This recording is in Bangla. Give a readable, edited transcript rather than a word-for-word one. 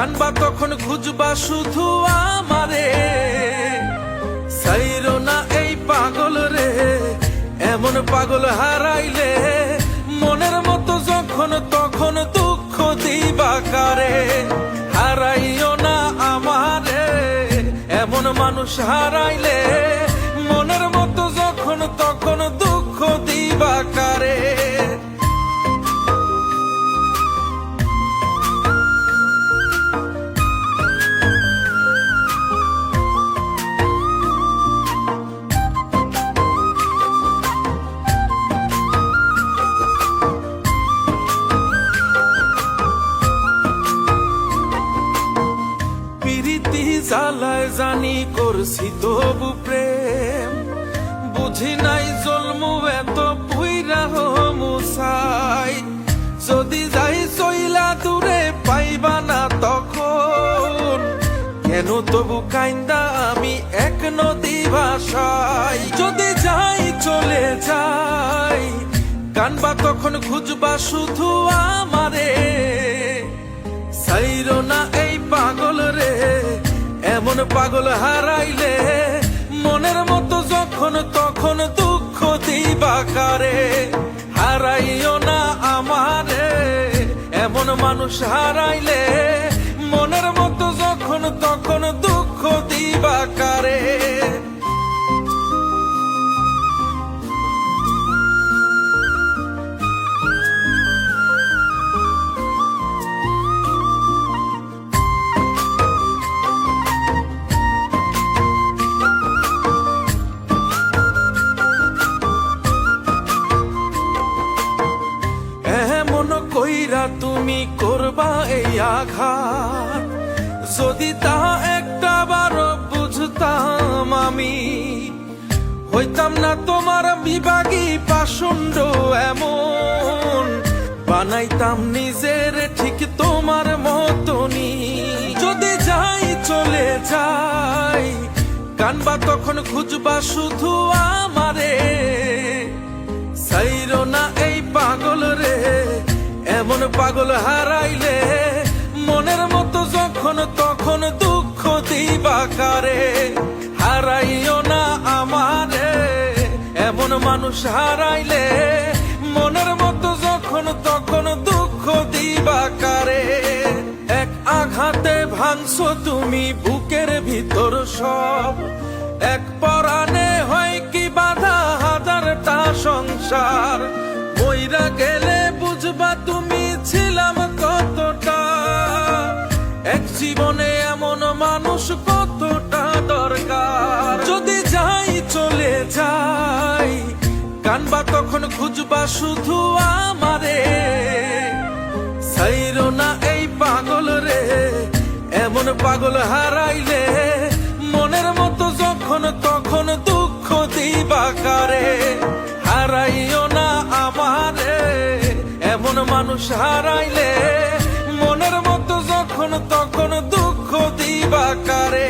কানবা তখন খুঁজবা শুধু আমারে, সাইরো না এই পাগল রে। এমন পাগল হারাইলে মনের মতো যখন তখন দুঃখ দিবা কারে। হারাইও না আমারে, এমন মানুষ হারাইলে মনের মতো যখন তখন দুঃখ দিবা কারে। জ্বালায় জানি করছি তবু প্রেম, বুঝি নাই জন্মু এত পুইরা মুসাই। যদি যাই চইলা দূরে পাইবা না তখন, কেন তবু কাইন্দা আমি এক নদী ভাষাই। যদি যাই চলে যাই কানবা তখন খুঁজবা শুধু আমারে, সাইরো না এই পাগল রে। এমন পাগল হারাইলে মনের মতো যখন তখন দুঃখ দিবা কারে। হারাইও না আমারে, এমন মানুষ হারাইলে মনের মতো যখন তখন দুঃখ দিবা কারে। কইরা তুমি করবা এই আঘাত, যদি তা একটা বার বুঝতাম আমি, হইতাম না তোমার বিভাগী পাষণ্ড এমন। বানাইতাম নিজের ঠিক তোমার মতনই। যদি যাই চলে যাই কানবা তখন খুঁজবা শুধু আমারে, সাইরো না এই পাগল রে। এমন পাগল হারাইলে মনের মতো যখন তখন দুঃখ দিবা কারে। হারাইও না আমারে, এমন মানুষ হারাইলে মনের মতো যখন তখন দুঃখ দিবা কারে। এক আঘাতে ভাঙছো তুমি বুকের ভিতর সব, এক পরাণে হয় কি বাধা হাজারটা সংসার। মইরা গেলে বুঝবা তুমি ছিলাম কতটা, এক জীবনে এমন মানুষ কতটা দরকার। যদি যাই চলে যাই কানবা তখন খুঁজবা শুধু আমারে, সাইরো না এই পাগল রে। এমন পাগল হারাইলে মনের মতো যখন তখন দুঃখ দিবা কারে। হারাইও না আমারে, এমন মানুষ হারাইলে মনের মতো যখন তখন দুঃখ দিবা কারে।